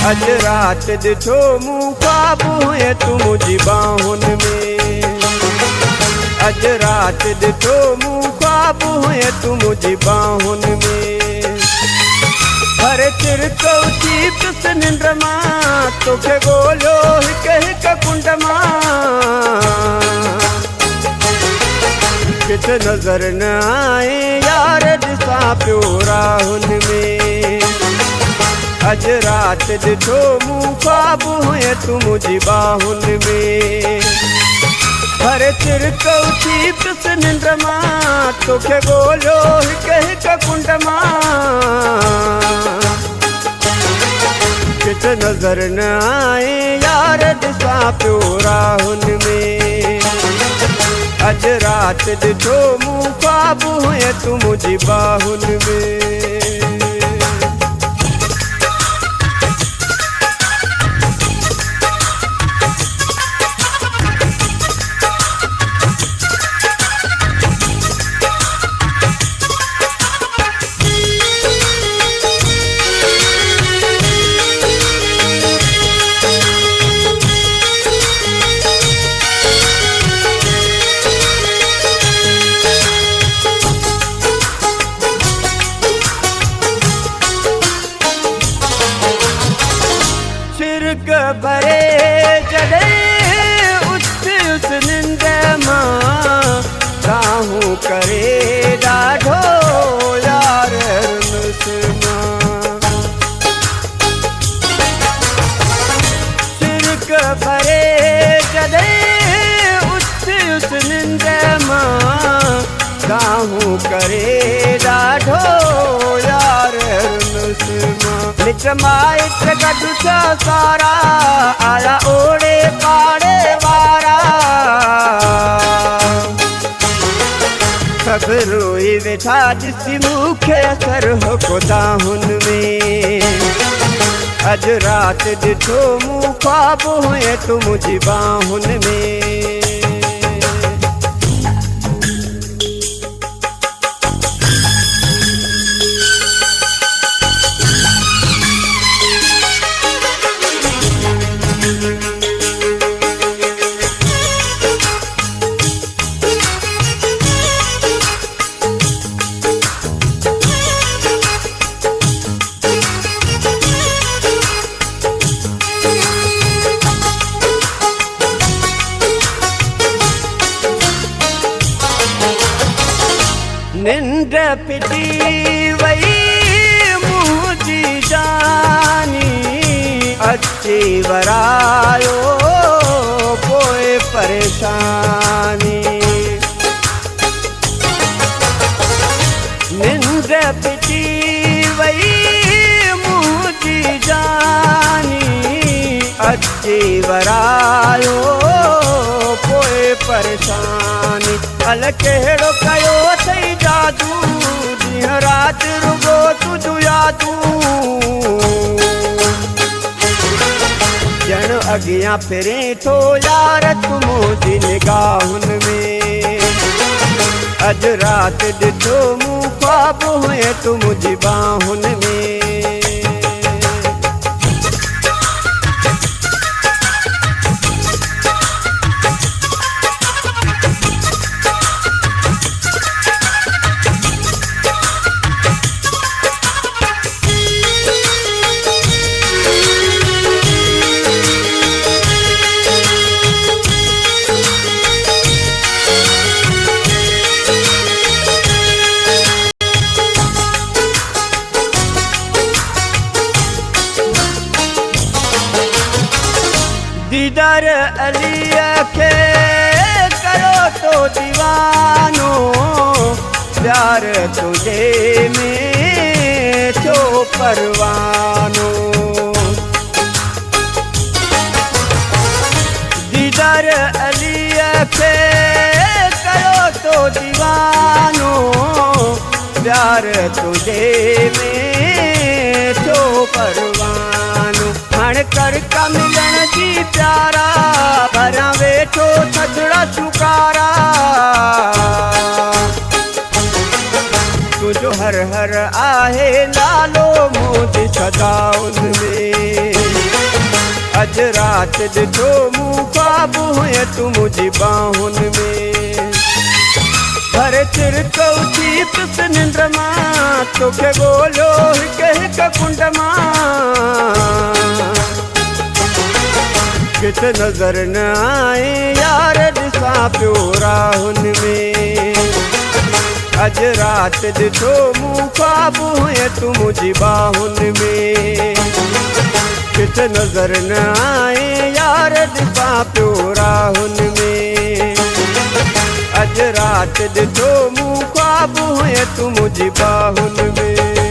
अज रात ॾिठो मूं ख्वाब हुए तूं मुंहिंजी बाहुनि में। अज रात ॾिठो मूं ख्वाब हुए तूं मुंहिंजी बाहुनि में। हर चिरक उथी पियुसि निंड मां तोखे ॻोल्हियो हिकु हिकु कुंड मां। किथे नज़र न आए यार ॾिसां पियो राहुनि में। अज रात ॾिठो मूं ख्वाब हुए तूं मुंहिंजी बाहुनि में। हर चिरक उथी पियुसि निंड मां तोखे ॻोल्हियो हिकु हिकु कुंड मां। किथे नज़र न आए यार ॾिसां पियो राहुनि में। अज रात ॾिठो मूं ख्वाब हुए तूं मुंहिंजी बाहुनि में। भरे जॾहिं उस निंड मां काहूं करे ॾाढो यार मुस्मां। सिरक भरे जॾहिं उस निंड मां काहूं करे ॾाढो यार मुस्मां। मिट माइट गॾु थिया सारा आया ओड़े पाड़े वारा। सभु रोई वेठा ॾिसी मूंखे असर हो कोताहुनि में। अज रात ॾिठो मूं ख्वाब हुए तूं मुंहिंजी बाहुनि में। निंड फिटी वई मुंहिंजी जानी अची वरायो पोइ परेशानी। निंड फिटी वई मुंहिंजी जानी अची वरायो पोइ परेशानी। अल कहिड़ो कयो अथई जादू ॾींहुं राति रुगो तुंहिंजो यादू। ॼण अॻियां फिरे थो यार तूं मुंहिंजी निगाहुनि में। अज रात ॾिठो मूं ख्वाब हुए तूं मुंहिंजी बाहुनि में। दीदार अलीअ खे करो तो दीवानो। प्यार तुझे में थियो परवानो। दीदार अलीअ खे करो तो दीवानो। प्यार तुझे में थियो परवानो। हाणे कर का मिलन जी प्यारा भरियां वेठो सजड़ा चुकारा। तुझो हर हर आहे नालो मुंहिंजी सदाउनि में। अज रात ॾिठो मूं ख्वाब हुए तूं मुंहिंजी बाहुन में भर चिर तो उथी पिस निंड मां तोखे ॻोल्हियो हिक हिक कुंड मां किथे नज़र न आए यार ॾिसां पियो राहुन में अज रात ॾिठो मूं ख्वाब हुए तूं मुंहिंजी बाहुन में किथे नज़र न आए यार ॾिसां पियो राहुन में अज रात ॾिठो मूं ख्वाब हुए तूं मुंहिंजी बाहुन में